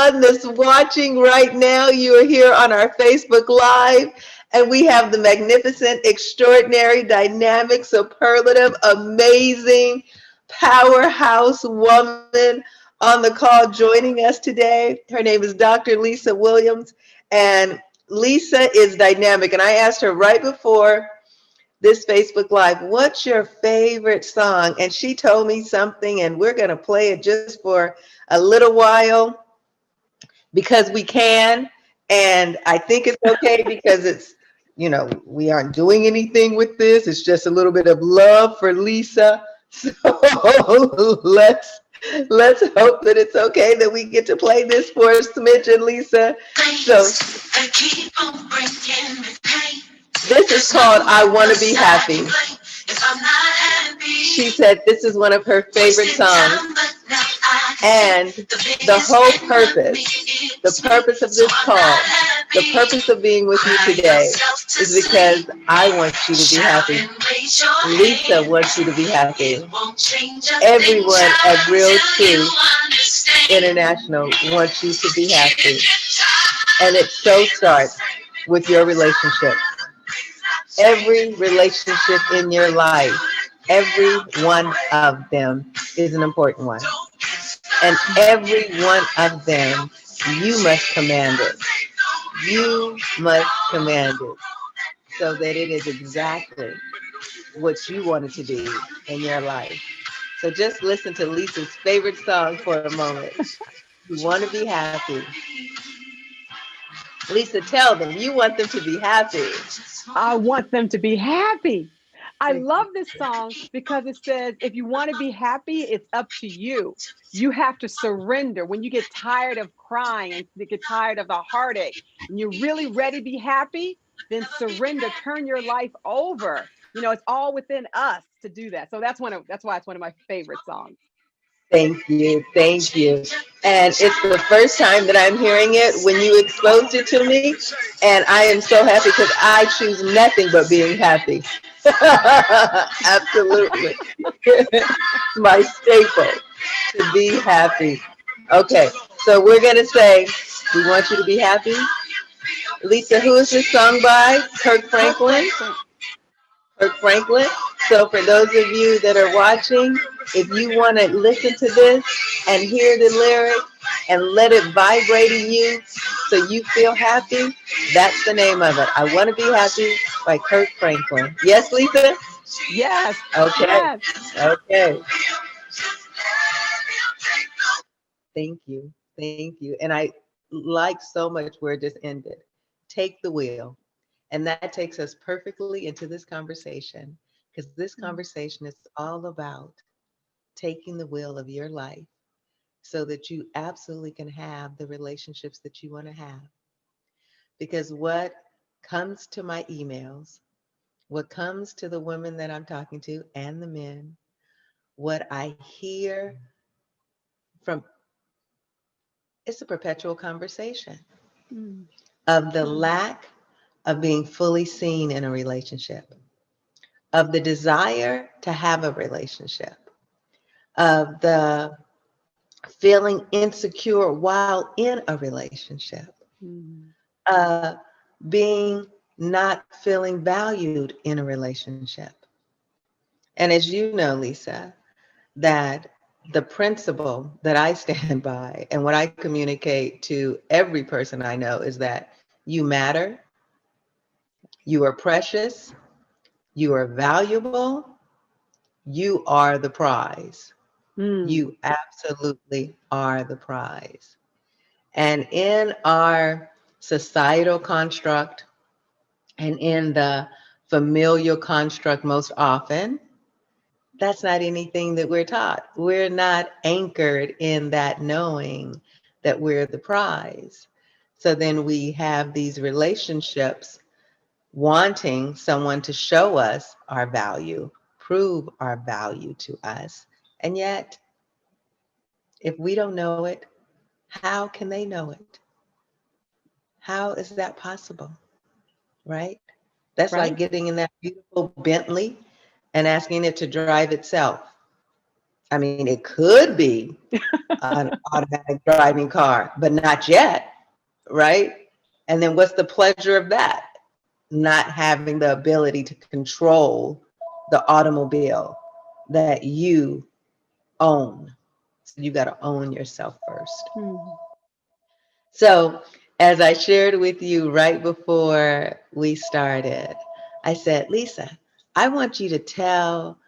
everyone that's watching right now. You are here on our Facebook Live, and we have the magnificent, extraordinary, dynamic, superlative, amazing, powerhouse woman on the call joining us today. Her name is Dr. Lisa Williams, and Lisa is dynamic. And I asked her right before this Facebook Live, what's your favorite song? And she told me something, and we're going to play it just for a little while because we can. And I think it's okay because it's, we aren't doing anything with this. It's just a little bit of love for Lisa. So let's hope that it's okay that we get to play this for a smidgen, Lisa. So this is called I Want to Be Happy. She said this is one of her favorite songs. And the whole purpose of this call, the purpose of being with you today is because I want you to be happy. Lisa wants you to be happy. Everyone at Real Truth International wants you to be happy. And it so starts with your relationship. Every relationship in your life, every one of them is an important one. And every one of them, you must command it. You must command it so that it is exactly what you want it to be in your life. So just listen to Lisa's favorite song for a moment. You want to be happy. Lisa, tell them you want them to be happy. I want them to be happy. I love this song because it says, if you want to be happy, it's up to you. You have to surrender. When you get tired of crying and you get tired of the heartache and you're really ready to be happy, then surrender, turn your life over. It's all within us to do that. So that's why it's one of my favorite songs. Thank you. Thank you. And it's the first time that I'm hearing it when you exposed it to me. And I am so happy because I choose nothing but being happy. Absolutely. My staple, to be happy. Okay, so we're going to say, we want you to be happy. Lisa, who is this song by? Kirk Franklin? Kirk Franklin. So for those of you that are watching, if you want to listen to this and hear the lyric and let it vibrate in you so you feel happy, that's the name of it. I Want to Be Happy by Kirk Franklin. Yes, Lisa? Yes. Okay. Yes. Okay. Thank you. Thank you. And I like so much where it just ended. Take the wheel. And that takes us perfectly into this conversation because this conversation is all about taking the wheel of your life so that you absolutely can have the relationships that you want to have. Because what comes to my emails, what comes to the women that I'm talking to and the men, what I hear from, it's a perpetual conversation of the lack of being fully seen in a relationship, of the desire to have a relationship, of the feeling insecure while in a relationship, uh, being not feeling valued in a relationship. And as you know, Lisa, that the principle that I stand by and what I communicate to every person I know is that you matter, you are precious, you are valuable, you are the prize. You absolutely are the prize. And in our societal construct and in the familial construct most often, that's not anything that we're taught. We're not anchored in that knowing that we're the prize. So then we have these relationships wanting someone to show us our value, prove our value to us. And yet, if we don't know it, how can they know it? How is that possible? Right? That's like getting in that beautiful Bentley and asking it to drive itself. I mean, it could be an automatic driving car, but not yet, right? And then what's the pleasure of that? Not having the ability to control the automobile that you own. So you got to own yourself first. Mhm. So, as I shared with you right before we started, I said, Lisa, I want you to tell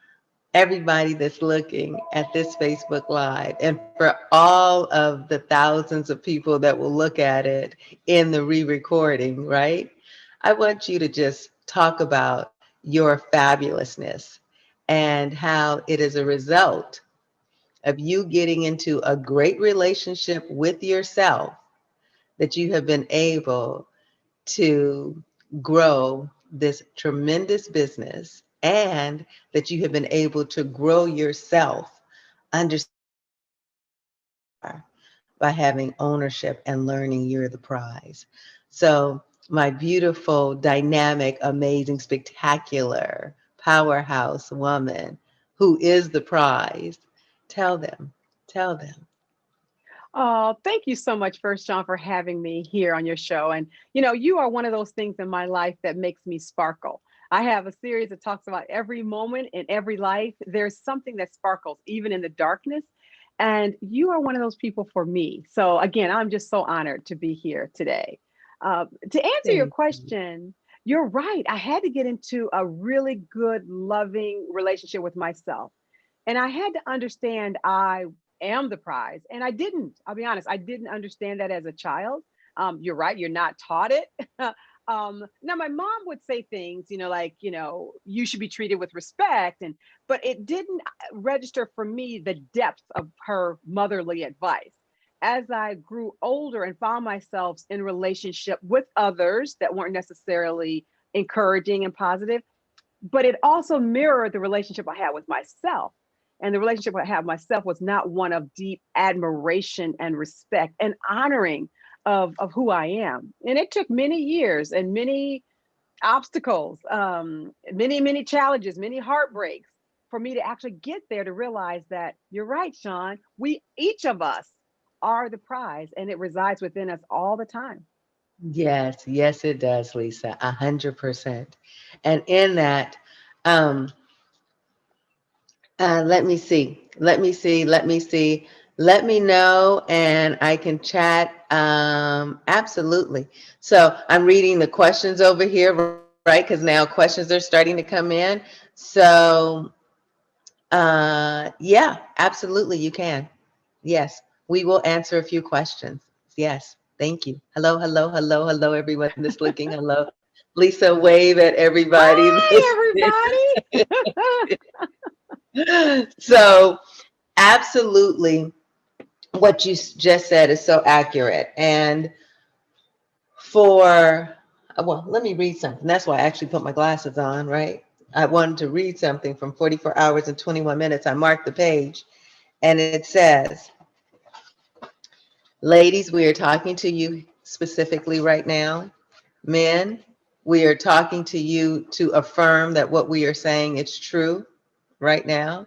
everybody that's looking at this Facebook Live and for all of the thousands of people that will look at it in the re-recording, right? I want you to just talk about your fabulousness and how it is a result of you getting into a great relationship with yourself that you have been able to grow this tremendous business and that you have been able to grow yourself under by having ownership and learning you're the prize. So my beautiful, dynamic, amazing, spectacular powerhouse woman who is the prize, tell them, tell them. Oh, thank you so much, First John, for having me here on your show. And you are one of those things in my life that makes me sparkle. I have a series that talks about every moment in every life. There's something that sparkles, even in the darkness. And you are one of those people for me. So again, I'm just so honored to be here today. To answer your Thank you. question, you're right. I had to get into a really good, loving relationship with myself. And I had to understand I am the prize. And I didn't, I'll be honest, I didn't understand that as a child. You're right, you're not taught it. Now my mom would say things, like, you should be treated with respect. But it didn't register for me the depth of her motherly advice. As I grew older and found myself in relationship with others that weren't necessarily encouraging and positive, but it also mirrored the relationship I had with myself. And the relationship I had with myself was not one of deep admiration and respect and honoring of who I am. And it took many years and many obstacles, many challenges, many heartbreaks for me to actually get there to realize that you're right, Sean. Each of us are the prize and it resides within us all the time. Yes, yes, it does, Lisa, 100%. And in that, um, let me see, let me know, and I can chat. Absolutely. So I'm reading the questions over here, right? Because now questions are starting to come in. So, yeah, absolutely, you can. Yes, we will answer a few questions. Yes, thank you. Hello, hello, hello, hello, everyone that's looking. Hello. Lisa, wave at everybody. Hi, everybody. So, absolutely, what you just said is so accurate. And for, well, let me read something. That's why I actually put my glasses on, right? I wanted to read something from 44 hours and 21 minutes. I marked the page and it says, ladies, we are talking to you specifically right now. Men, we are talking to you to affirm that what we are saying is true right now.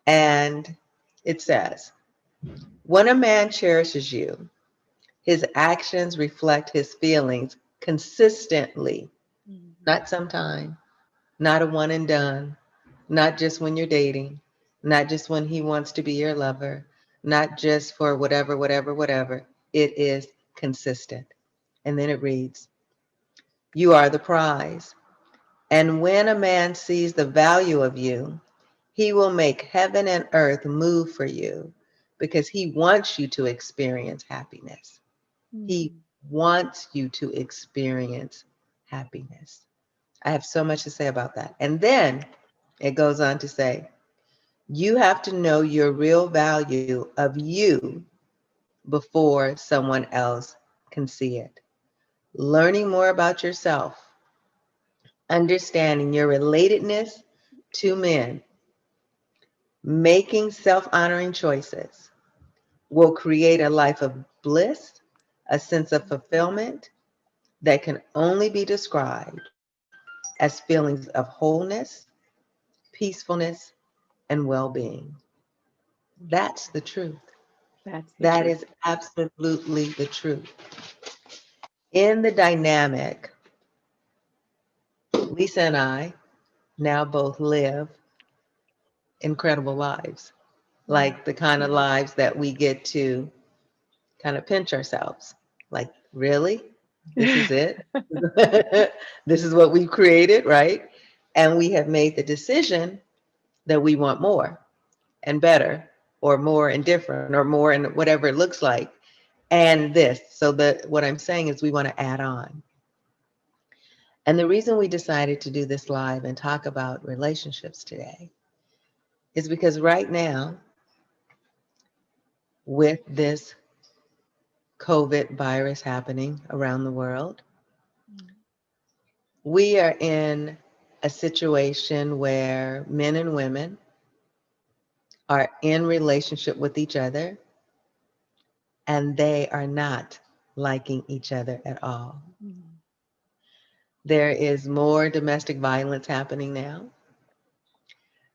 And it says, when a man cherishes you, his actions reflect his feelings consistently, not sometime, not a one and done, not just when you're dating, not just when he wants to be your lover, not just for whatever, whatever, whatever. It is consistent. And then it reads, you are the prize. And when a man sees the value of you, he will make heaven and earth move for you because he wants you to experience happiness. He wants you to experience happiness. I have so much to say about that. And then it goes on to say, you have to know your real value of you before someone else can see it. Learning more about yourself, understanding your relatedness to men, making self-honoring choices will create a life of bliss, a sense of fulfillment that can only be described as feelings of wholeness, peacefulness, and well-being. That's the truth. That's the That truth. is absolutely the truth. In the dynamic, Lisa and I now both live incredible lives, like the kind of lives that we get to kind of pinch ourselves. Like, really? This is it? This is what we've created, right? And we have made the decision that we want more and better, or more and different, or more and whatever it looks like. And this. So that what I'm saying is we want to add on. And the reason we decided to do this live and talk about relationships today is because right now, with this COVID virus happening around the world, we are in a situation where men and women are in relationship with each other and they are not liking each other at all. There is more domestic violence happening now.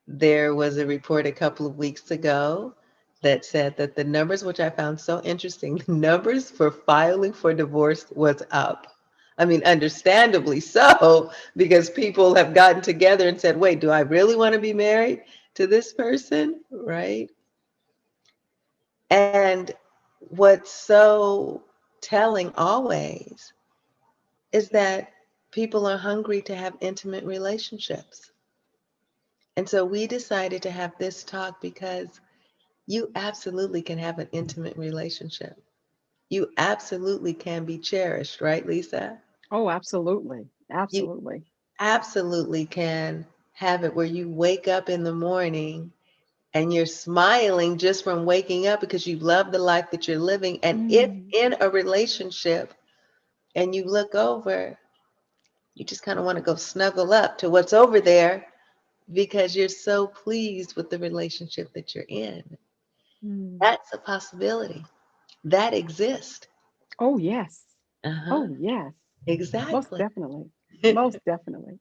There was a report a couple of weeks ago that said that the numbers, which I found so interesting, the numbers for filing for divorce was up. I mean, understandably so, because people have gotten together and said, wait, do I really want to be married to this person? Right? And what's so telling always is that people are hungry to have intimate relationships. And so we decided to have this talk because you absolutely can have an intimate relationship. You absolutely can be cherished, right, Lisa? Oh, absolutely. You Absolutely. absolutely can have it where you wake up in the morning and you're smiling just from waking up because you love the life that you're living. And if Mm. in a relationship and you look over, you just kind of want to go snuggle up to what's over there because you're so pleased with the relationship that you're in. Mm. That's a possibility. That exists. Oh, yes. Uh-huh. Oh, yes. Most Exactly. definitely. Most definitely.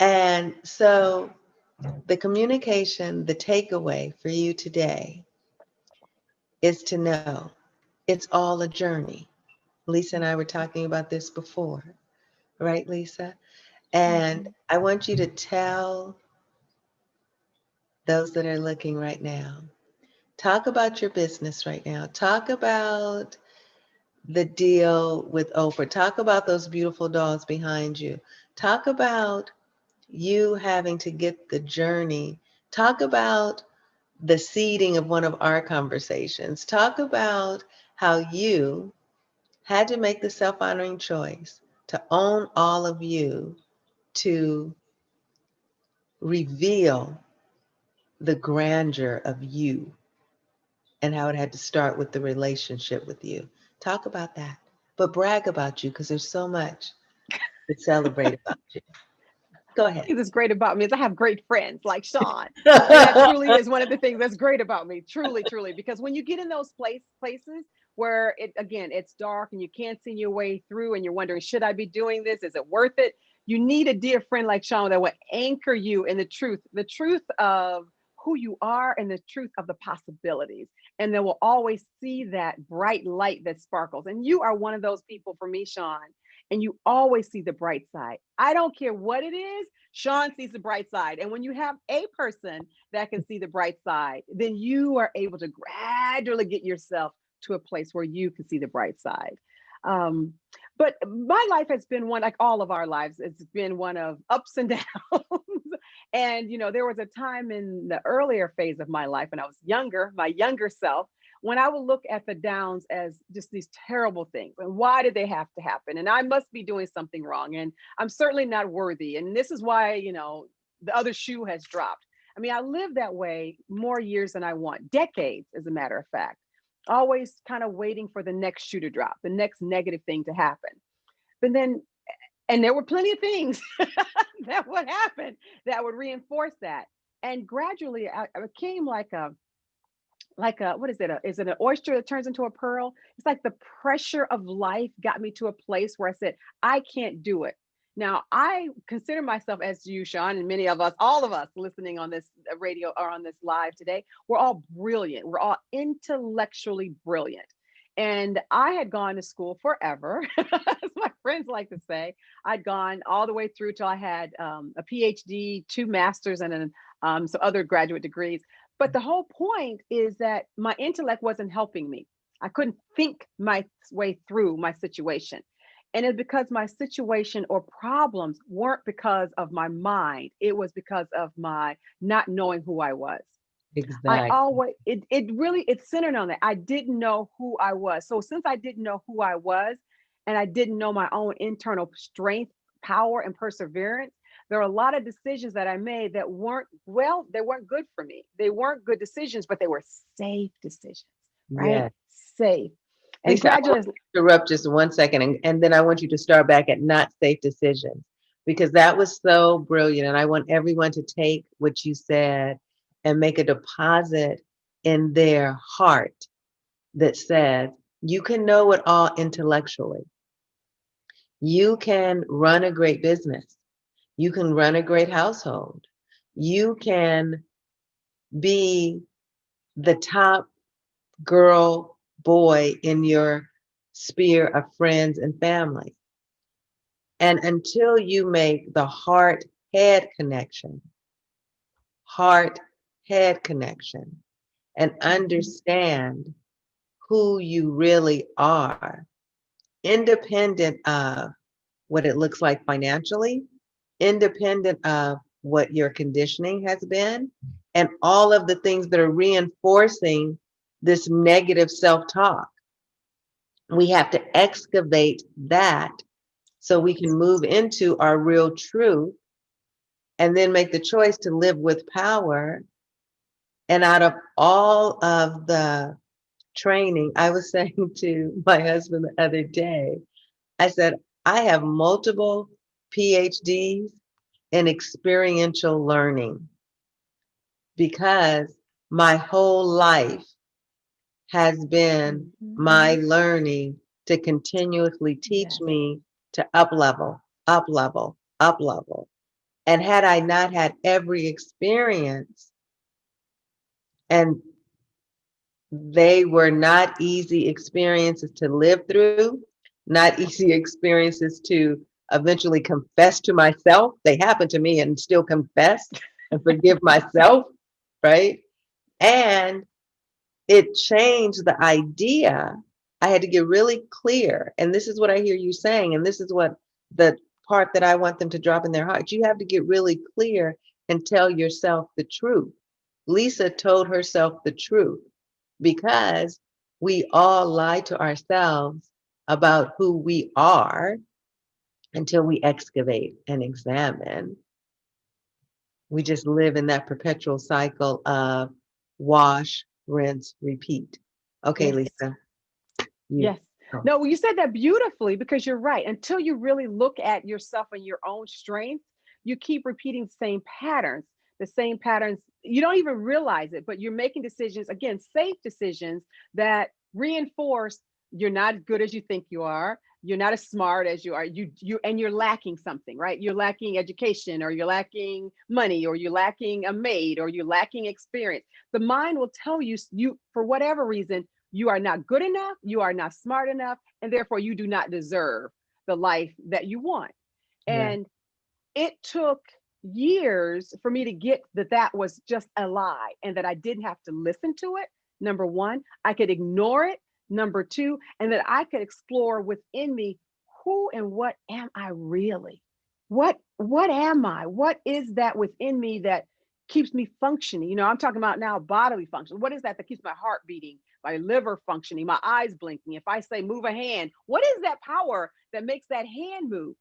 And so the communication, the takeaway for you today is to know it's all a journey. Lisa and I were talking about this before, right, Lisa? And Mhm. I want you to tell those that are looking right now, talk about your business right now. Talk about the deal with Oprah. Talk about those beautiful dolls behind you. Talk about you having to get the journey. Talk about the seeding of one of our conversations. Talk about how you had to make the self-honoring choice to own all of you, to reveal the grandeur of you, and how it had to start with the relationship with you. Talk about that, but brag about you because there's so much to celebrate about you. Go ahead. Thing that's great about me is I have great friends like Sean. And that truly is one of the things that's great about me. Truly, truly. Because when you get in those places where it again it's dark and you can't see your way through and you're wondering, should I be doing this? Is it worth it? You need a dear friend like Sean that will anchor you in the truth of who you are and the truth of the possibilities. And they will always see that bright light that sparkles. And you are one of those people for me, Sean. And you always see the bright side. I don't care what it is, Sean sees the bright side. And when you have a person that can see the bright side, then you are able to gradually get yourself to a place where you can see the bright side. Um, but my life has been one, like all of our lives, it's been one of ups and downs. And, there was a time in the earlier phase of my life when I was younger, my younger self, when I would look at the downs as just these terrible things. And why did they have to happen? And I must be doing something wrong. And I'm certainly not worthy. And this is why, the other shoe has dropped. I mean, I lived that way more years than I want, decades, as a matter of fact, always kind of waiting for the next shoe to drop, the next negative thing to happen. But then, and there were plenty of things that would happen that would reinforce that. And gradually, I became like a what is it? Is it an oyster that turns into a pearl? It's like the pressure of life got me to a place where I said, I can't do it. Now, I consider myself, as you, Sean, and many of us, all of us listening on this radio or on this live today, we're all brilliant. We're all intellectually brilliant. And I had gone to school forever, as my friends like to say. I'd gone all the way through till I had a PhD, two masters, and then some other graduate degrees. But the whole point is that my intellect wasn't helping me. I couldn't think my way through my situation. And it's because my situation or problems weren't because of my mind. It was because of my not knowing who I was. I Exactly. always, it really, it's centered on that. I didn't know who I was. So since I didn't know who I was and I didn't know my own internal strength, power, and perseverance, there are a lot of decisions that I made that weren't, well, they weren't good for me. They weren't good decisions, but they were safe decisions, right? Yes. Safe. And Lisa, I want gradually, to interrupt just 1 second, and then I want you to start back at not safe decisions, because that was so brilliant. And I want everyone to take what you said and make a deposit in their heart that says, you can know it all intellectually. You can run a great business. You can run a great household. You can be the top girl, boy in your sphere of friends and family. And until you make the heart head connection, and understand who you really are, independent of what it looks like financially, independent of what your conditioning has been, and all of the things that are reinforcing this negative self talk. We have to excavate that so we can move into our real truth and then make the choice to live with power. And out of all of the training, I was saying to my husband the other day, I said, I have multiple PhDs in experiential learning because my whole life has been my learning to continuously teach yes. me to up level, up level, up level. And had I not had every experience, and they were not easy experiences to live through, not easy experiences to eventually confess to myself. They happened to me and still confess and forgive myself, right? And it changed the idea. I had to get really clear. And this is what I hear you saying. And this is what the part that I want them to drop in their heart. You have to get really clear and tell yourself the truth. Lisa told herself the truth because we all lie to ourselves about who we are until we excavate and examine. We just live in that perpetual cycle of wash, rinse, repeat. Okay, Yes. Lisa, you Yes. go. No, you said that beautifully because you're right. Until you really look at yourself and your own strengths, you keep repeating the same patterns, the same patterns. You don't even realize it, but you're making decisions, again, safe decisions that reinforce you're not as good as you think you are. You're not as smart as you are. And you're lacking something, right? You're lacking education, or you're lacking money, or you're lacking a mate, or you're lacking experience. The mind will tell you for whatever reason you are not good enough, you are not smart enough, and therefore you do not deserve the life that you want. Yeah, And it took years for me to get that that was just a lie and that I didn't have to listen to it. Number one, I could ignore it. Number two, and that I could explore within me who and what am I really? What am I? What is that within me that keeps me functioning? I'm talking about now bodily function. What is that that keeps my heart beating, my liver functioning, my eyes blinking? If I say move a hand, what is that power that makes that hand move?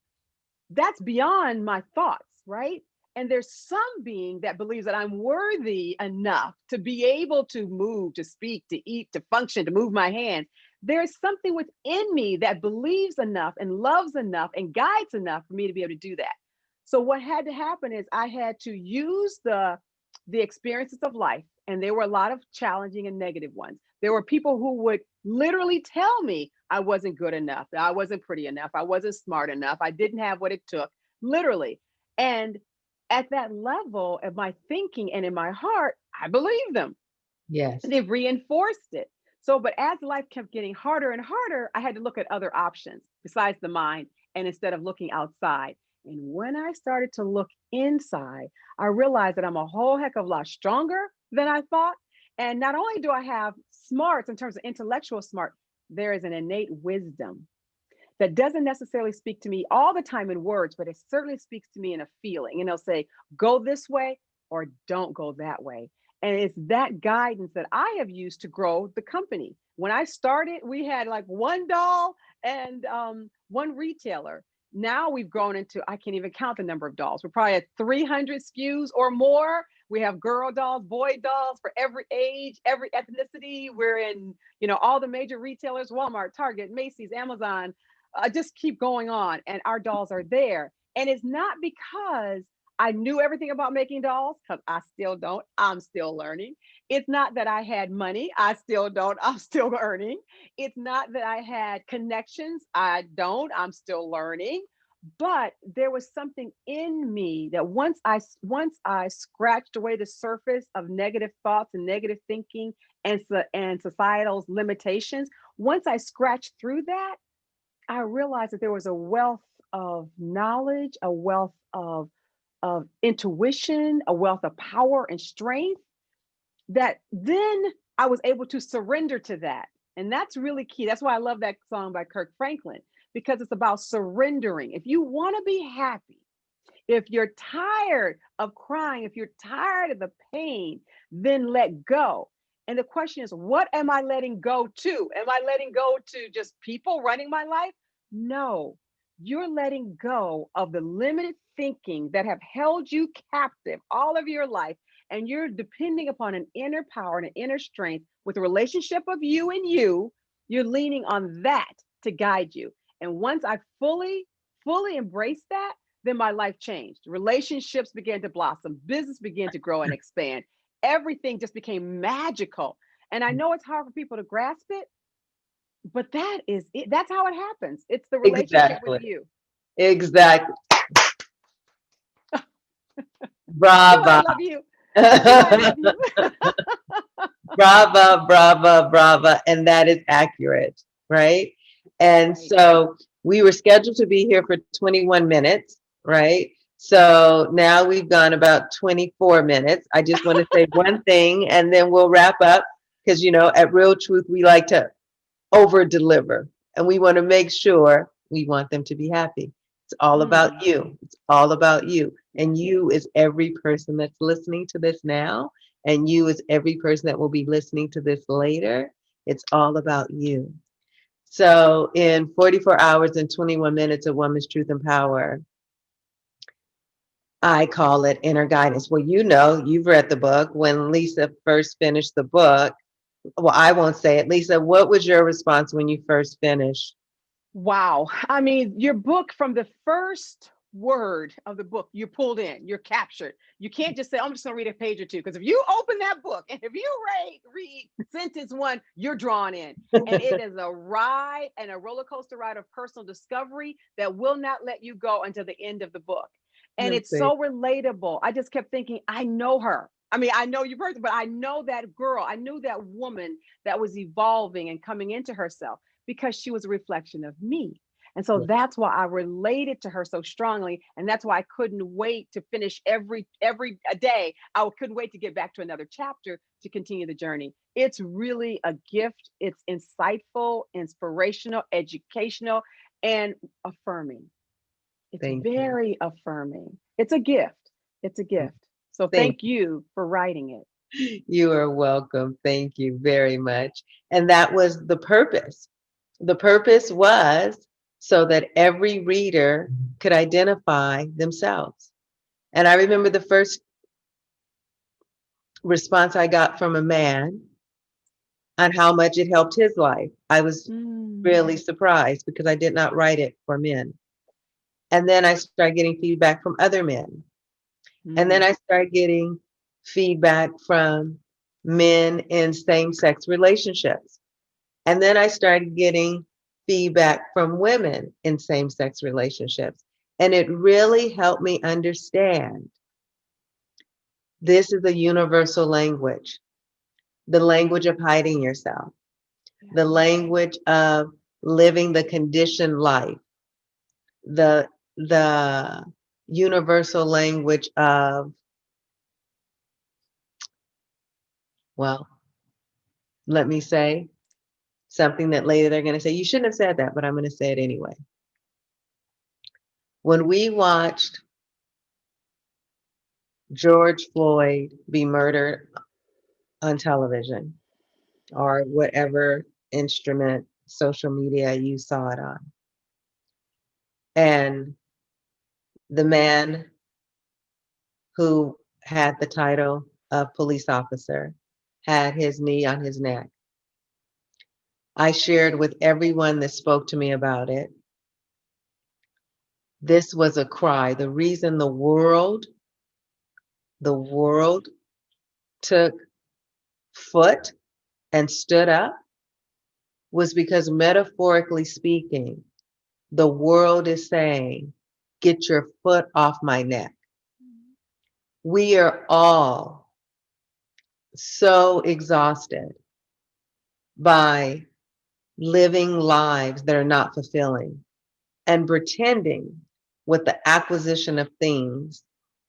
That's beyond my thoughts, right? And there's some being that believes that I'm worthy enough to be able to move, to speak, to eat, to function, to move my hand. There's something within me that believes enough and loves enough and guides enough for me to be able to do that. So what had to happen is I had to use the experiences of life, and there were a lot of challenging and negative ones. There were people who would literally tell me I wasn't good enough, I wasn't pretty enough, I wasn't smart enough, I didn't have what it took. literally. And at that level of my thinking and in my heart, I believe them. Yes. They've reinforced it. So, but as life kept getting harder and harder, I had to look at other options besides the mind and instead of looking outside. And when I started to look inside, I realized that I'm a whole heck of a lot stronger than I thought. And not only do I have smarts in terms of intellectual smart, there is an innate wisdom that doesn't necessarily speak to me all the time in words, but it certainly speaks to me in a feeling. And they'll say, go this way or don't go that way. And it's that guidance that I have used to grow the company. When I started, we had like one doll and one retailer. Now we've grown into, I can't even count the number of dolls. We're probably at 300 SKUs or more. We have girl dolls, boy dolls for every age, every ethnicity. We're in, all the major retailers, Walmart, Target, Macy's, Amazon, just keep going on. And our dolls are there. And it's not because I knew everything about making dolls, because I still don't. I'm still learning. It's not that I had money. I still don't. I'm still earning. It's not that I had connections. I don't. I'm still learning. But there was something in me that once I scratched away the surface of negative thoughts and negative thinking and societal's limitations, once I scratched through that, I realized that there was a wealth of knowledge, a wealth of intuition, a wealth of power and strength that then I was able to surrender to that. And that's really key. That's why I love that song by Kirk Franklin, because it's about surrendering. If you want to be happy, if you're tired of crying, if you're tired of the pain, then let go. And the question is, what am I letting go to? Am I letting go to just people running my life? No, you're letting go of the limited thinking that have held you captive all of your life. And you're depending upon an inner power and an inner strength with a relationship of you and you. You're leaning on that to guide you. And once I fully embraced that, then my life changed. Relationships began to blossom, business began to grow and expand. Everything just became magical. And I know it's hard for people to grasp it, but that is it. That's how it happens. It's the relationship with Exactly. you. Exactly. You know I Brava. love you. You know I love you. Brava, brava, brava. And that is accurate, right? And Right. so we were scheduled to be here for 21 minutes, right? So now we've gone about 24 minutes. I just want to say one thing and then we'll wrap up because, at Real Truth, we like to over deliver and we want to make sure we want them to be happy. It's all about Mm, you. It's all about you. And yes. you is every person that's listening to this now. And you is every person that will be listening to this later. It's all about you. So in 44 hours and 21 minutes of Woman's Truth and Power, I call it inner guidance. Well, you've read the book. When Lisa first finished the book, well, I won't say it. Lisa, what was your response when you first finished? Wow. I mean, your book, from the first word of the book, you're pulled in, you're captured. You can't just say, I'm just going to read a page or two. Because if you open that book and if you read sentence one, you're drawn in. And it is a ride and a roller coaster ride of personal discovery that will not let you go until the end of the book. And Let's it's see. so relatable. I just kept thinking, I know her. I mean, I know you've heard, but I know that girl. I knew that woman that was evolving and coming into herself because she was a reflection of me. And so Yeah, that's why I related to her so strongly. And that's why I couldn't wait to finish every day. I couldn't wait to get back to another chapter to continue the journey. It's really a gift. It's insightful, inspirational, educational, and affirming. It's thank you. very affirming. It's a gift. It's a gift. So Thank thank you for writing it. you. You are welcome. Thank you very much. And that was the purpose. The purpose was so that every reader could identify themselves. And I remember the first response I got from a man on how much it helped his life. I was really Mm, surprised because I did not write it for men. And then I started getting feedback from other men. And then mm, I started getting feedback from men in same sex relationships. And then I started getting feedback from women in same sex relationships. And it really helped me understand this is a universal language, the language of hiding yourself, Yeah. the language of living the conditioned life, the universal language of, well, let me say something that later they're going to say, you shouldn't have said that, but I'm going to say it anyway. When we watched George Floyd be murdered on television or whatever instrument, social media you saw it on, and the man who had the title of police officer had his knee on his neck, I shared with everyone that spoke to me about it. This was a cry. The reason the world took foot and stood up was because, metaphorically speaking, the world is saying, get your foot off my neck. We are all so exhausted by living lives that are not fulfilling and pretending with the acquisition of things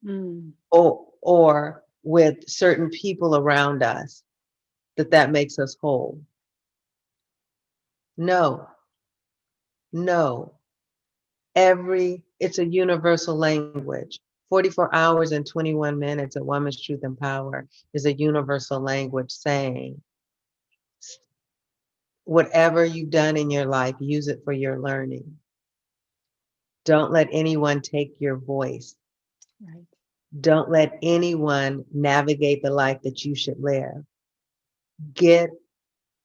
Mm. or with certain people around us that makes us whole. No, no. It's a universal language. 44 hours and 21 minutes of Woman's Truth and Power is a universal language saying, whatever you've done in your life, use it for your learning. Don't let anyone take your voice. Right. Don't let anyone navigate the life that you should live.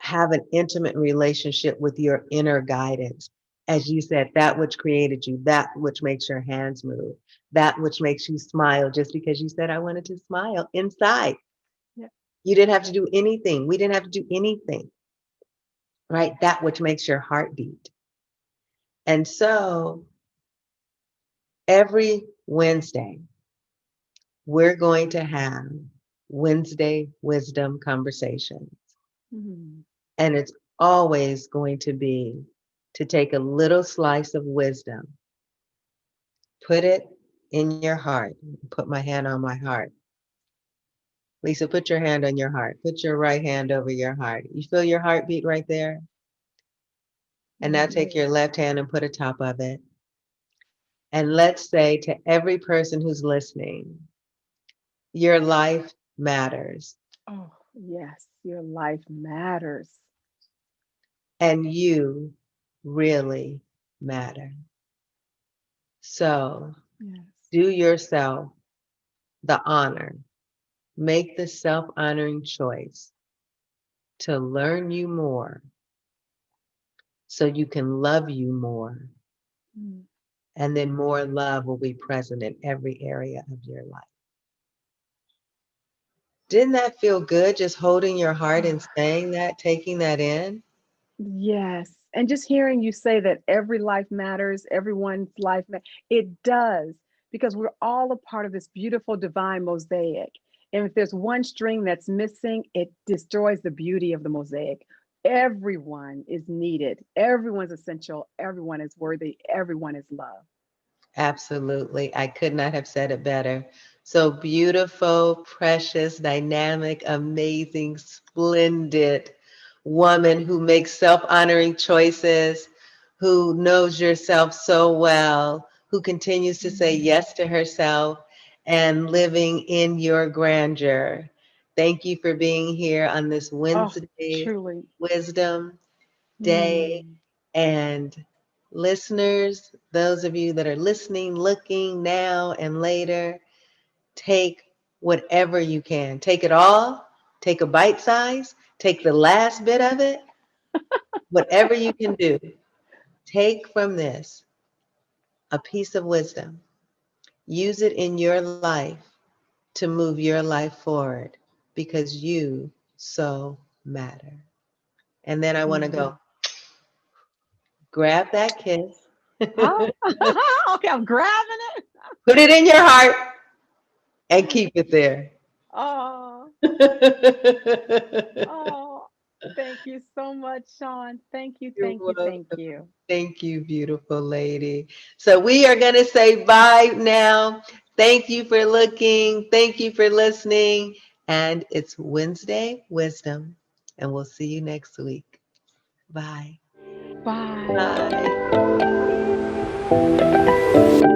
Have an intimate relationship with your inner guidance. As you said, that which created you, that which makes your hands move, that which makes you smile just because you said, I wanted to smile inside. Yeah. You didn't have to do anything. We didn't have to do anything, right? That which makes your heart beat. And so every Wednesday, we're going to have Wednesday wisdom conversations. Mm. And it's always going to be to take a little slice of wisdom, put it in your heart, put my hand on my heart. Lisa, put your hand on your heart. Put your right hand over your heart. You feel your heartbeat right there? And now take your left hand and put a top of it. And let's say to every person who's listening, your life matters Oh, yes. Your life matters. and you really matter. So Yes. do yourself the honor, make the self-honoring choice to learn you more so you can love you more. Mm. And then more love will be present in every area of your life. Didn't that feel good, just holding your heart and saying that, taking that in? Yes. And just hearing you say that every life matters, everyone's life, it does, because we're all a part of this beautiful divine mosaic. And if there's one string that's missing, it destroys the beauty of the mosaic. Everyone is needed, everyone's essential, everyone is worthy, everyone is loved. Absolutely. I could not have said it better. So beautiful, precious, dynamic, amazing, splendid woman who makes self-honoring choices, who knows yourself so well, who continues to say yes to herself and living in your grandeur. Thank you for being here on this Oh, Wednesday truly. Wisdom Day. Mm. And listeners, those of you that are listening, looking now and later, take whatever you can. Take it all, take a bite size, take the last bit of it, whatever you can do. Take from this a piece of wisdom. Use it in your life to move your life forward because you so matter. And then I want to Mm. go grab that kiss Huh? Okay, I'm grabbing it. Put it in your heart and keep it there. Oh, oh, thank you so much, Sean. Thank you, You're thank you, welcome. thank you. Thank you, beautiful lady. So we are going to say bye now. Thank you for looking. Thank you for listening. And it's Wednesday Wisdom. And we'll see you next week. Bye. Bye. Bye.